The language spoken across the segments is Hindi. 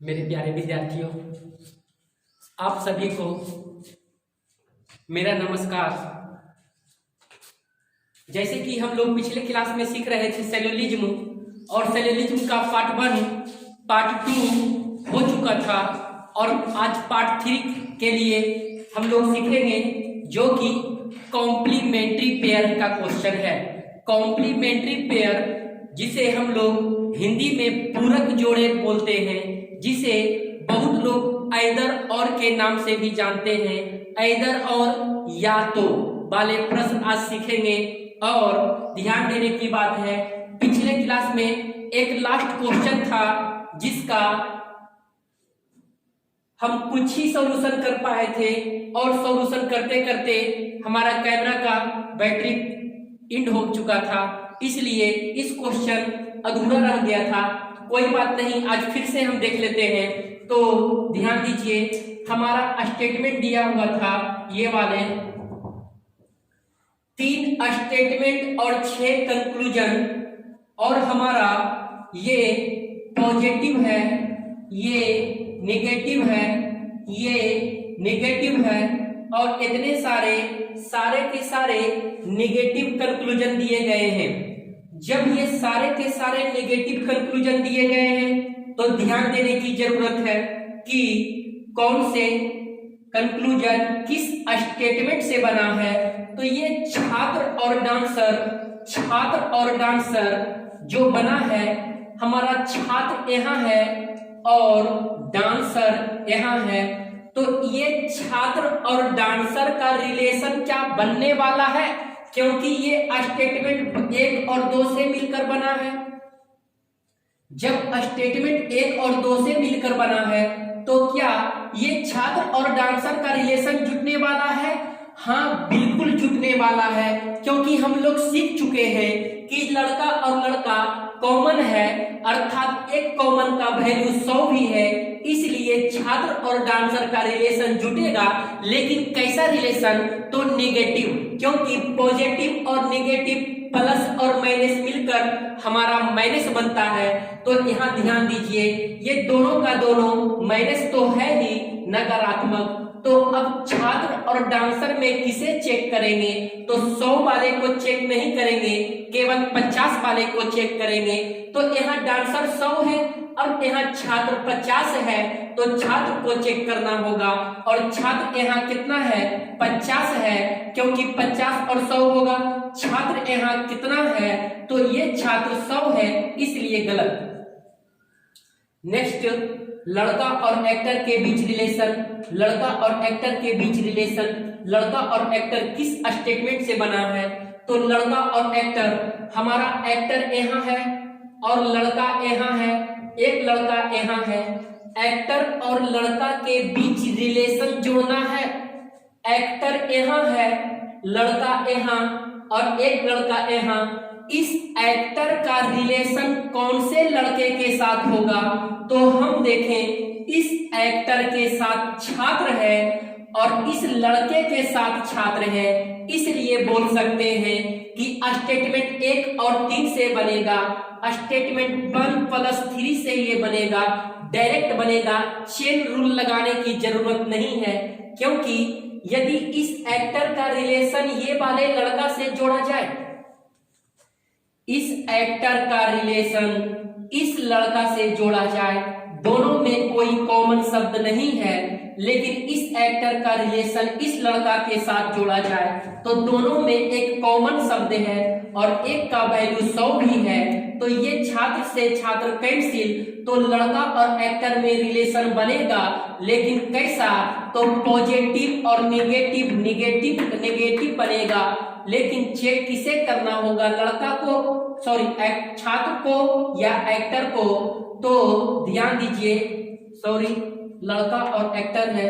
मेरे प्यारे विद्यार्थियों, आप सभी को मेरा नमस्कार। जैसे कि हम लोग पिछले क्लास में सीख रहे थे सेल्यूलिज्म, और सेल्यूलिज्म का पार्ट 1 पार्ट 2 हो चुका था, और आज पार्ट 3 के लिए हम लोग सीखेंगे जो कि कॉम्प्लीमेंट्री पेयर का क्वेश्चन है। कॉम्प्लीमेंट्री पेयर जिसे हम लोग हिंदी में पूरक जोड़े बोलते हैं, जिसे बहुत लोग ऐदर और के नाम से भी जानते हैं। ऐदर और या तो वाले प्रश्न आज सीखेंगे। और ध्यान देने की बात है, पिछले क्लास में एक लास्ट क्वेश्चन था जिसका हम कुछ ही सॉल्यूशन कर पाए थे, और सॉल्यूशन करते करते हमारा कैमरा का बैटरी इंड हो चुका था, इसलिए इस क्वेश्चन अधूरा रह गया था। कोई बात नहीं, आज फिर से हम देख लेते हैं। तो ध्यान दीजिए, हमारा स्टेटमेंट दिया हुआ था ये वाले 3 स्टेटमेंट और 6 कंक्लूजन, और हमारा ये पॉजिटिव है, ये नेगेटिव है, ये नेगेटिव है, और इतने सारे के सारे नेगेटिव कंक्लूजन दिए गए हैं। जब ये सारे के सारे नेगेटिव कंक्लूजन दिए गए हैं तो ध्यान देने की जरूरत है कि कौन से कंक्लूजन किस स्टेटमेंट से बना है। तो ये छात्र और डांसर जो बना है, हमारा छात्र यहाँ है और डांसर यहाँ है। तो ये छात्र और डांसर का रिलेशन क्या बनने वाला है, क्योंकि ये स्टेटमेंट 1 और 2 से मिलकर बना है। जब स्टेटमेंट 1 और 2 से मिलकर बना है तो क्या ये छात्र और डांसर का रिलेशन जुटने वाला है? हाँ, बिल्कुल जुटने वाला है, क्योंकि हम लोग सीख चुके हैं कि लड़का और लड़का कॉमन है, अर्थात एक कॉमन का वैल्यू 100 भी है, इसलिए छात्र और डांसर का रिलेशन जुटेगा। लेकिन कैसा रिलेशन? तो नेगेटिव, क्योंकि पॉजिटिव और नेगेटिव प्लस और माइनस मिलकर हमारा माइनस बनता है। तो यहाँ ध्यान दीजिए, ये दोनों का दोनों माइनस तो है ही, नकारात्मक। तो अब छात्र और डांसर में किसे चेक करेंगे? तो 100 वाले को चेक नहीं करेंगे, केवल 50 वाले को चेक करेंगे। तो यहाँ डांसर 100 है और यहाँ छात्र 50 है, तो छात्र को चेक करना होगा। और छात्र यहाँ कितना है? 50 है, क्योंकि 50 और 100 होगा। छात्र यहाँ कितना है? तो ये छात्र 100 है, इसलिए गलत। नेक्स्ट, लड़का और एक्टर के बीच रिलेशन। लड़का और एक्टर के बीच रिलेशन, लड़का और एक्टर किस स्टेटमेंट से बना है? तो लड़का और एक्टर, हमारा एक्टर यहाँ है और लड़का यहाँ है, एक लड़का यहाँ है। एक्टर और लड़का के बीच रिलेशन जोड़ना है। एक्टर यहाँ है, लड़का यहाँ, और एक लड़का यहाँ। इस एक्टर का रिलेशन कौन से लड़के के साथ होगा? तो हम देखें, इस एक्टर के साथ छात्र है और इस लड़के के साथ छात्र है, इसलिए बोल सकते हैं कि स्टेटमेंट 1 और 3 से बनेगा। स्टेटमेंट 1 + 3 से ये बनेगा, डायरेक्ट बनेगा, चेन रूल लगाने की जरूरत नहीं है। क्योंकि यदि इस एक्टर का रिलेशन ये वाले लड़का से जोड़ा जाए, इस एक्टर का रिलेशन इस लड़का से जोड़ा जाए, दोनों में कोई कॉमन शब्द नहीं है, लेकिन इस एक्टर का रिलेशन इस लड़का के साथ जोड़ा जाए तो दोनों में एक कॉमन शब्द है और एक का वैल्यू 100 भी है। तो ये छात्र से छात्र कैंसिल, तो लड़का और एक्टर में रिलेशन बनेगा, लेकिन कैसा? तो पॉजिटिव और नेगेटिव, नेगेटिव बनेगा। लेकिन चेक किसे करना होगा? लड़का को, सॉरी, छात्र को या एक्टर को? तो ध्यान दीजिए, सॉरी, लड़का और एक्टर है,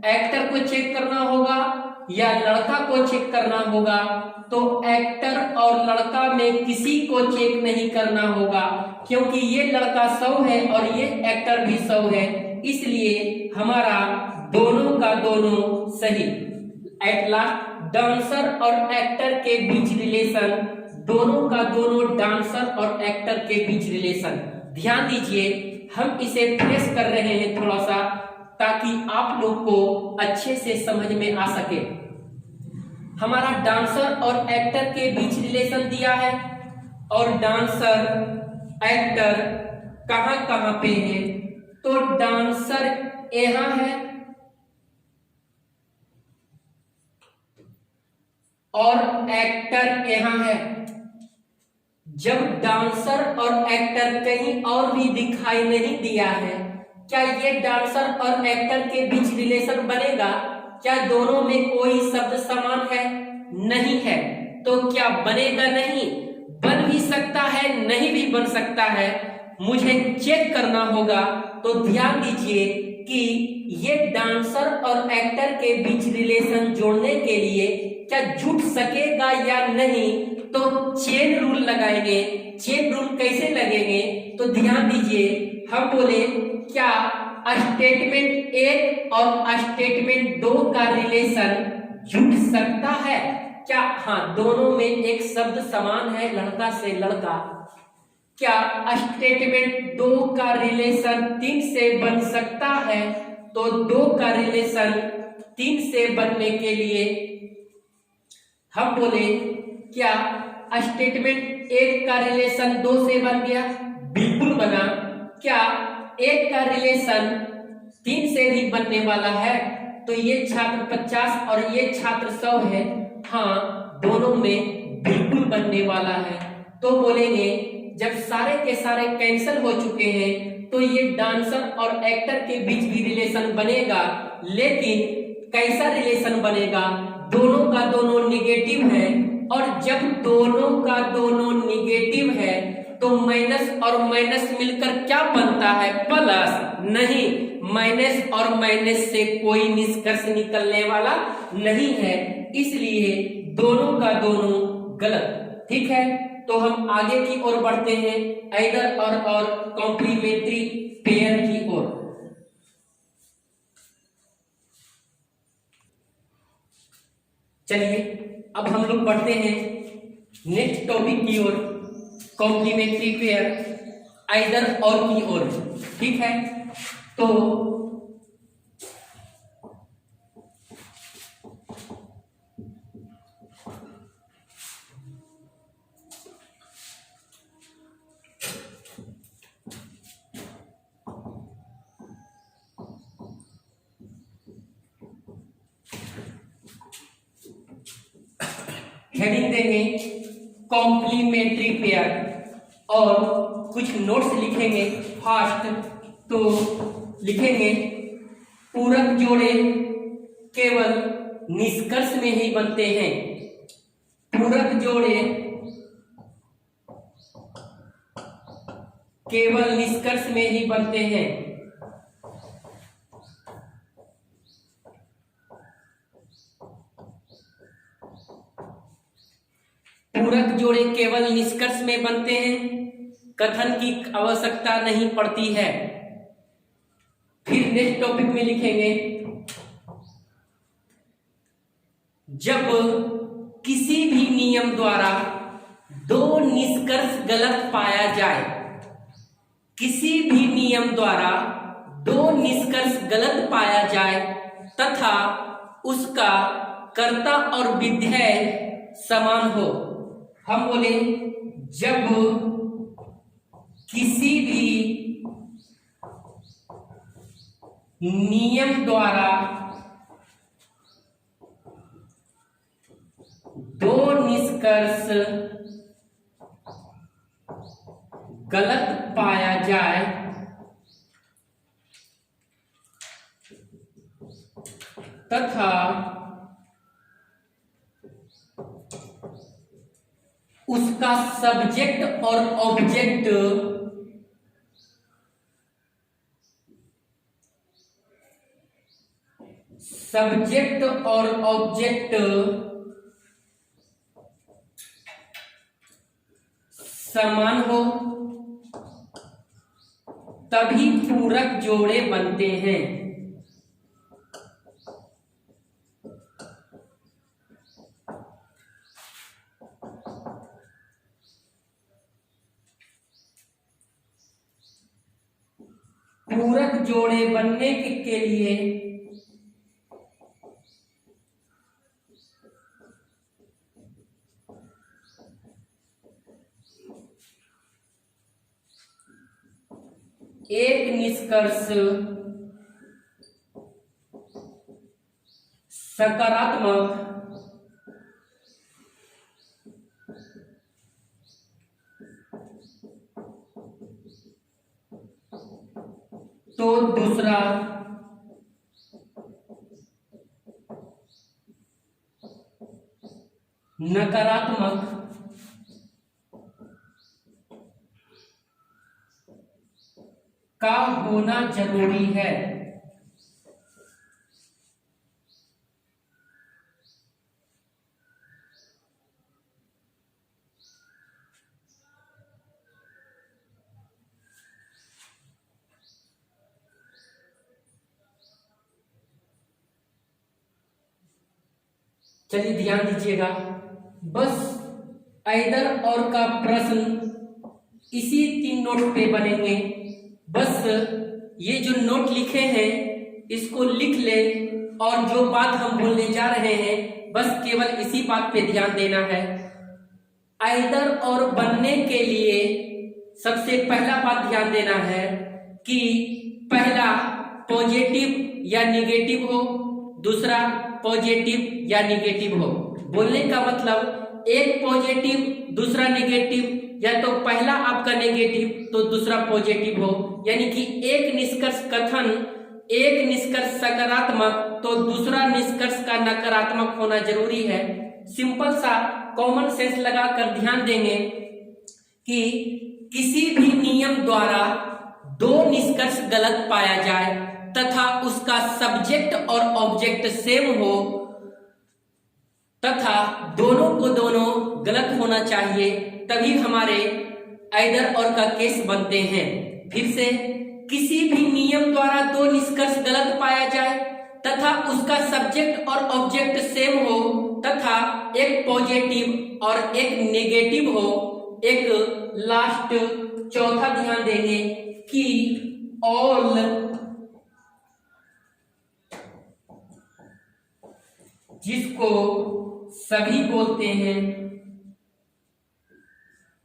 एक्टर को चेक करना होगा या लड़का को चेक करना होगा? तो एक्टर और लड़का में किसी को चेक नहीं करना होगा, क्योंकि ये लड़का 100 है और ये एक्टर भी 100 है, इसलिए हमारा दोनों का दोनों सही। एट लास्ट, डांसर और एक्टर के बीच रिलेशन, दोनों का दोनों डांसर और एक्टर के बीच रिलेशन। ध्यान दीजिए, हम इसे फ्रेश कर रहे हैं थोड़ा सा, ताकि आप लोग को अच्छे से समझ में आ सके। हमारा डांसर और एक्टर के बीच रिलेशन दिया है, और डांसर एक्टर कहां कहां पे है। तो डांसर यहां है और एक्टर यहां है। जब डांसर और एक्टर कहीं और भी दिखाई नहीं दिया है, क्या ये डांसर और एक्टर के बीच रिलेशन बनेगा? क्या दोनों में कोई शब्द समान है? नहीं है। तो क्या बनेगा? नहीं बन भी सकता है, नहीं भी बन सकता है, मुझे चेक करना होगा। तो ध्यान दीजिए कि ये डांसर और एक्टर के बीच रिलेशन जोड़ने के लिए क्या जुट सकेगा या नहीं, तो चेन रूल लगाएंगे। चेन रूल कैसे लगेंगे? तो ध्यान दीजिए, हम बोले क्या स्टेटमेंट 1 और स्टेटमेंट 2 का रिलेशन जुट सकता है? क्या हाँ, दोनों में एक शब्द समान है, लड़का से लड़का। क्या स्टेटमेंट 2 का रिलेशन 3 से बन सकता है? तो 2 का रिलेशन 3 से बनने के लिए हम बोले क्या स्टेटमेंट 1 का रिलेशन 2 से बन गया? बिल्कुल बना। क्या 1 का रिलेशन 3 से भी बनने वाला है? तो ये छात्र 50 और ये छात्र 100 है। हाँ, दोनों में बिल्कुल बनने वाला है। तो बोलेंगे जब सारे के सारे कैंसिल हो चुके हैं, तो ये डांसर और एक्टर के बीच भी रिलेशन बनेगा। लेकिन कैसा रिलेशन बनेगा? दोनों का दोनों निगेटिव है, और जब दोनों का दोनों निगेटिव है तो माइनस और माइनस मिलकर क्या बनता है? प्लस। नहीं, माइनस और माइनस से कोई निष्कर्ष निकलने वाला नहीं है, इसलिए दोनों का दोनों गलत। ठीक है, तो हम आगे की ओर बढ़ते हैं, ऐदर और कॉम्प्लीमेंट्री पेयर की ओर। चलिए अब हम लोग बढ़ते हैं नेक्स्ट टॉपिक की ओर, कॉम्प्लीमेंट्री पेयर ऐदर और की ओर। ठीक है, तो हेडिंग देंगे कॉम्प्लीमेंट्री पेयर और कुछ नोट्स लिखेंगे। फास्ट तो लिखेंगे पूरक जोड़े केवल निष्कर्ष में ही बनते हैं। पूरक जोड़े केवल निष्कर्ष में ही बनते हैं। पूरक जोड़े केवल निष्कर्ष में बनते हैं, कथन की आवश्यकता नहीं पड़ती है। फिर नेक्स्ट टॉपिक में लिखेंगे जब किसी भी नियम द्वारा दो निष्कर्ष गलत पाया जाए, किसी भी नियम द्वारा दो निष्कर्ष गलत पाया जाए तथा उसका कर्ता और विधेय समान हो। हम बोले जब किसी भी नियम द्वारा दो निष्कर्ष गलत पाया जाए तथा उसका सब्जेक्ट और ऑब्जेक्ट समान हो, तभी पूरक जोड़े बनते हैं। पूरक जोड़े बनने के लिए एक निष्कर्ष सकारात्मक तो दूसरा नकारात्मक का होना जरूरी है। चलिए ध्यान दीजिएगा, बस ऐदर और का प्रश्न इसी 3 नोट पे बनेंगे। बस ये जो नोट लिखे हैं इसको लिख ले और जो बात हम बोलने जा रहे हैं बस केवल इसी बात पे ध्यान देना है। ऐदर और बनने के लिए सबसे पहला बात ध्यान देना है कि पहला पॉजिटिव या निगेटिव हो, दूसरा पॉजिटिव या निगेटिव हो। बोलने का मतलब एक पॉजिटिव दूसरा निगेटिव, या तो पहला आपका नेगेटिव तो दूसरा पॉजिटिव हो, यानी कि एक निष्कर्ष कथन, एक निष्कर्ष सकारात्मक तो दूसरा निष्कर्ष का नकारात्मक होना जरूरी है। सिंपल सा कॉमन सेंस लगाकर ध्यान देंगे कि किसी भी नियम द्वारा 2 निष्कर्ष गलत पाया जाए तथा उसका सब्जेक्ट और ऑब्जेक्ट सेम हो तथा दोनों को दोनों गलत होना चाहिए, तभी हमारे ऐदर और का केस बनते हैं। फिर से, किसी भी नियम द्वारा 2 निष्कर्ष गलत पाया जाए तथा उसका सब्जेक्ट और ऑब्जेक्ट सेम हो तथा एक पॉजिटिव और एक नेगेटिव हो। एक लास्ट चौथा ध्यान देंगे कि ऑल, जिसको सभी बोलते हैं,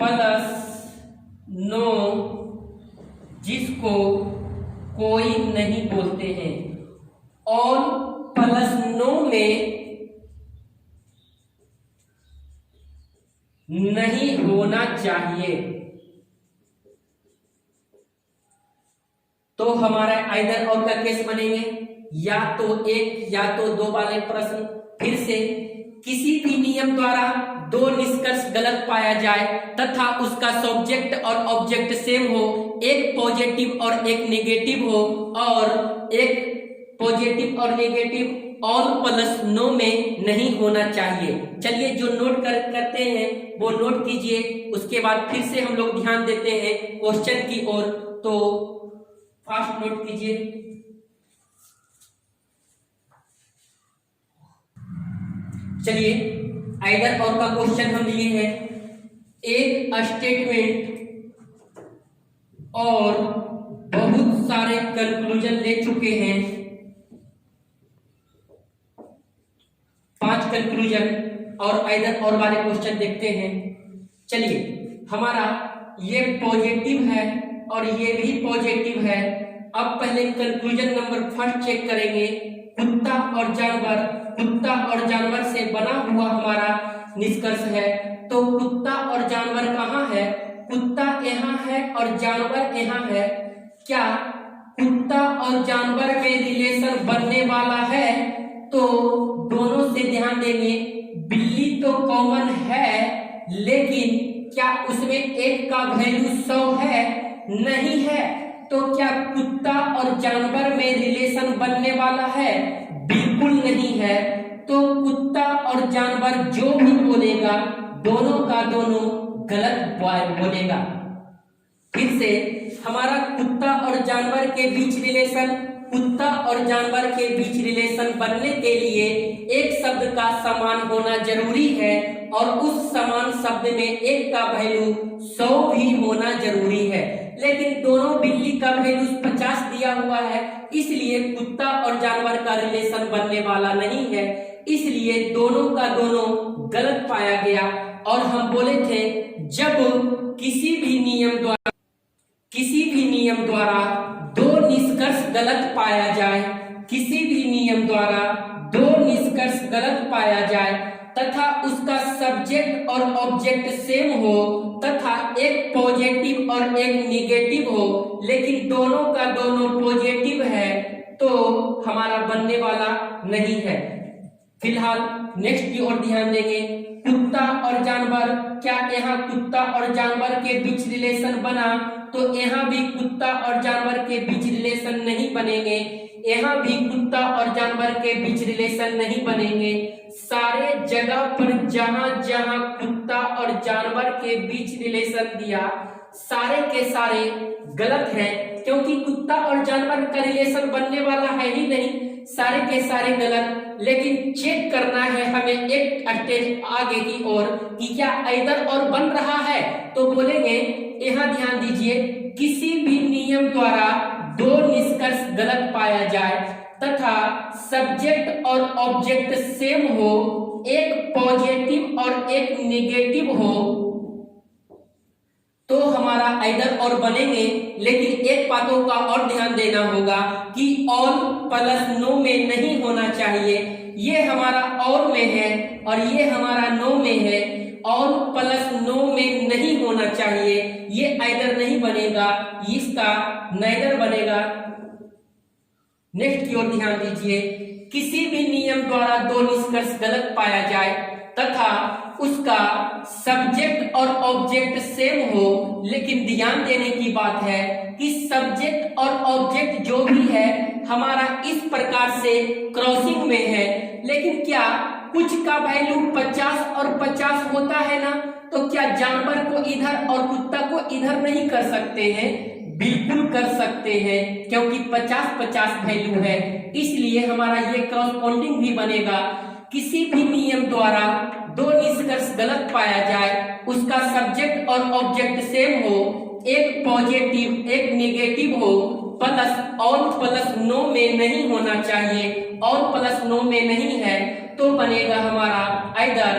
प्लस नो, जिसको कोई नहीं बोलते हैं। ऑल प्लस नो में नहीं होना चाहिए। तो हमारा ऐदर और का केस बनेंगे या तो 1 या तो 2 वाले प्रश्न। फिर से, किसी भी नियम द्वारा 2 निष्कर्ष गलत पाया जाए तथा उसका सब्जेक्ट और ऑब्जेक्ट सेम हो, एक पॉजिटिव और एक नेगेटिव हो, और एक पॉजिटिव और नेगेटिव ऑल प्लस नो में नहीं होना चाहिए। चलिए जो नोट करते हैं वो नोट कीजिए, उसके बाद फिर से हम लोग ध्यान देते हैं क्वेश्चन की ओर। तो फास्ट नोट कीजिए। चलिए ऐदर और का क्वेश्चन हम लिए हैं। एक स्टेटमेंट और बहुत सारे कंक्लूजन ले चुके हैं, 5 कंक्लूजन और ऐदर और वाले क्वेश्चन देखते हैं। चलिए, हमारा ये पॉजिटिव है और ये भी पॉजिटिव है। अब पहले कंक्लूजन नंबर 1 चेक करेंगे। कुत्ता और जानवर, कुत्ता और जानवर से बना हुआ हमारा निष्कर्ष है। तो कुत्ता और जानवर कहाँ है? कुत्ता यहाँ है और जानवर यहाँ है। क्या कुत्ता और जानवर में रिलेशन बनने वाला है? तो दोनों से ध्यान देंगे। बिल्ली तो कॉमन है, लेकिन क्या उसमें एक का वैल्यू 100 है? नहीं है। तो क्या कुत्ता और जानवर में रिलेशन बनने वाला है? बिल्कुल नहीं है। तो कुत्ता और जानवर जो भी बोलेगा दोनों का दोनों गलत बोलेगा। फिर से, हमारा कुत्ता और जानवर के बीच रिलेशन कुत्ता और जानवर के बीच रिलेशन बनने के लिए एक शब्द का समान होना जरूरी है और उस समान शब्द में एक का वैल्यू 100 भी होना जरूरी है। लेकिन दोनों बिल्ली का वैल्यू 50 दिया हुआ है, इसलिए कुत्ता और जानवर का रिलेशन बनने वाला नहीं है, इसलिए दोनों का दोनों गलत पाया गया। और हम बोले थे जब किसी भी नियम द्वारा दो निष्कर्ष गलत पाया जाए, किसी भी नियम द्वारा दो निष्कर्ष गलत पाया जाए तथा उसका सब्जेक्ट और ऑब्जेक्ट सेम हो तथा एक पॉजिटिव और एक निगेटिव हो, लेकिन दोनों का दोनों पॉजिटिव है, तो हमारा बनने वाला नहीं है। फिलहाल नेक्स्ट की ओर ध्यान देंगे। कुत्ता और जानवर, क्या यहाँ कुत्ता और जानवर के बीच रिलेशन बना? तो यहाँ भी कुत्ता और जानवर के बीच रिलेशन नहीं बनेंगे, यहाँ भी कुत्ता और जानवर के बीच रिलेशन नहीं बनेंगे। सारे जगह पर जहां जहां कुत्ता और जानवर के बीच रिलेशन दिया, सारे के सारे गलत हैं, क्योंकि कुत्ता और जानवर का रिलेशन बनने वाला है ही नहीं, सारे के सारे गलत। लेकिन चेक करना है हमें एक स्टेज आगे की ओर कि क्या इधर और बन रहा है। तो बोलेंगे, यहाँ ध्यान दीजिए, किसी भी नियम द्वारा दो निष्कर्ष गलत पाया जाए तथा सब्जेक्ट और ऑब्जेक्ट सेम हो, एक पॉजिटिव और एक नेगेटिव हो, तो हमारा आइदर और बनेंगे। लेकिन एक बातों का और ध्यान देना होगा कि ऑल प्लस नो में नहीं होना चाहिए। ये हमारा और में है और ये हमारा नो में है, ऑल प्लस नो में नहीं होना चाहिए, ये आइदर नहीं बनेगा, इसका नाइदर बनेगा। नेक्स्ट की ओर ध्यान दीजिए, किसी भी नियम द्वारा दो निष्कर्ष गलत पाया जाए तथा उसका सब्जेक्ट और ऑब्जेक्ट सेम हो, लेकिन ध्यान देने की बात है कि सब्जेक्ट और ऑब्जेक्ट जो भी है हमारा इस प्रकार से क्रॉसिंग में है, लेकिन क्या कुछ का वैल्यू 50 और 50 होता है ना, तो क्या जानवर को इधर और कुत्ता को इधर नहीं कर सकते हैं? बिल्कुल कर सकते हैं, क्योंकि 50-50 वैल्यू है, इसलिए हमारा ये क्रॉसपोंडिंग भी बनेगा। किसी भी नियम द्वारा दो निष्कर्ष गलत पाया जाए, उसका सब्जेक्ट और ऑब्जेक्ट सेम हो, एक पॉजिटिव एक नेगेटिव हो, प्लस ऑल प्लस नो में नहीं होना चाहिए, ऑल प्लस नो में नहीं है, तो बनेगा हमारा आइदर।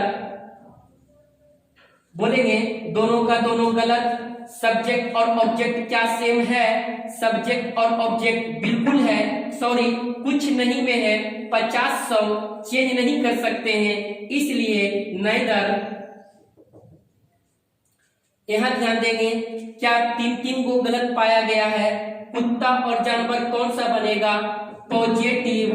बोलेंगे दोनों का दोनों गलत। सब्जेक्ट और ऑब्जेक्ट क्या सेम है? सब्जेक्ट और ऑब्जेक्ट बिल्कुल है, सॉरी कुछ नहीं में है, 50-100 चेंज नहीं कर सकते हैं, इसलिए नाइदर। यहां ध्यान देंगे, क्या तीन को गलत पाया गया है? कुत्ता और जानवर कौन सा बनेगा? पॉजिटिव,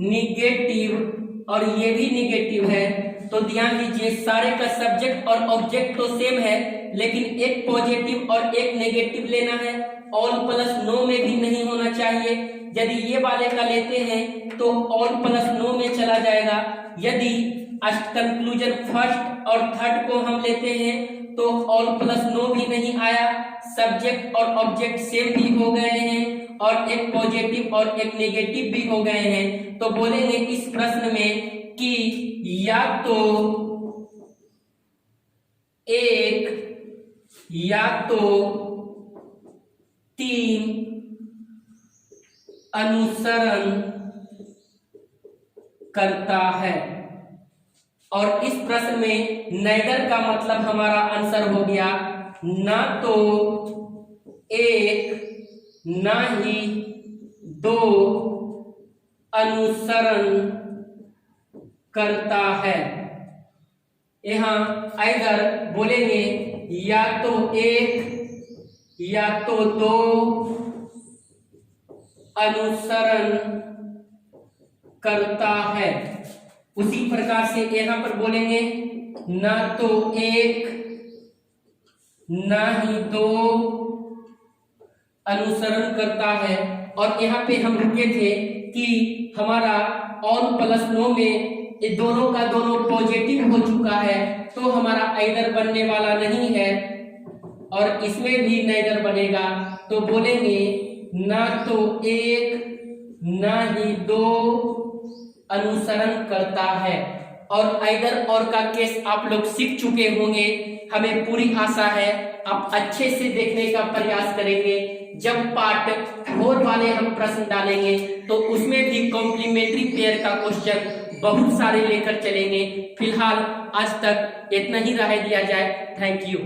निगेटिव और ये भी निगेटिव है। तो ध्यान दीजिए, सारे का सब्जेक्ट और ऑब्जेक्ट तो सेम है, लेकिन एक पॉजिटिव और एक नेगेटिव लेना है, ऑल प्लस नो में भी नहीं होना चाहिए। यदि ये वाले का लेते हैं तो ऑल प्लस नो में चला जाएगा। यदि कंक्लूजन फर्स्ट और थर्ड को हम लेते हैं तो ऑल प्लस नो भी नहीं आया, सब्जेक्ट और ऑब्जेक्ट सेम भी हो गए हैं और एक पॉजिटिव और एक नेगेटिव भी हो गए हैं। तो बोलेंगे इस प्रश्न में कि या तो एक या तो 3 अनुसरण करता है, और इस प्रश्न में नाइदर का मतलब हमारा आंसर हो गया ना तो एक ना ही 2 अनुसरण करता है। यहां आइदर बोलेंगे या तो 1 या तो 2 अनुसरण करता है। उसी प्रकार से यहाँ पर बोलेंगे ना तो 1 ना ही 2 अनुसरण करता है। और यहाँ पे हम रुके थे कि हमारा ऑल प्लस नो में ये दोनों का दोनों पॉजिटिव हो चुका है, तो हमारा आइदर बनने वाला नहीं है और इसमें भी नाइदर बनेगा। तो बोलेंगे ना तो 1 न ही दो अनुसरण करता है। और इधर और का केस आप लोग सीख चुके होंगे। हमें पूरी आशा है आप अच्छे से देखने का प्रयास करेंगे। जब पार्ट 4 वाले हम प्रश्न डालेंगे तो उसमें भी कॉम्प्लीमेंट्री पेयर का क्वेश्चन बहुत सारे लेकर चलेंगे। फिलहाल आज तक इतना ही रह दिया जाए। Thank you.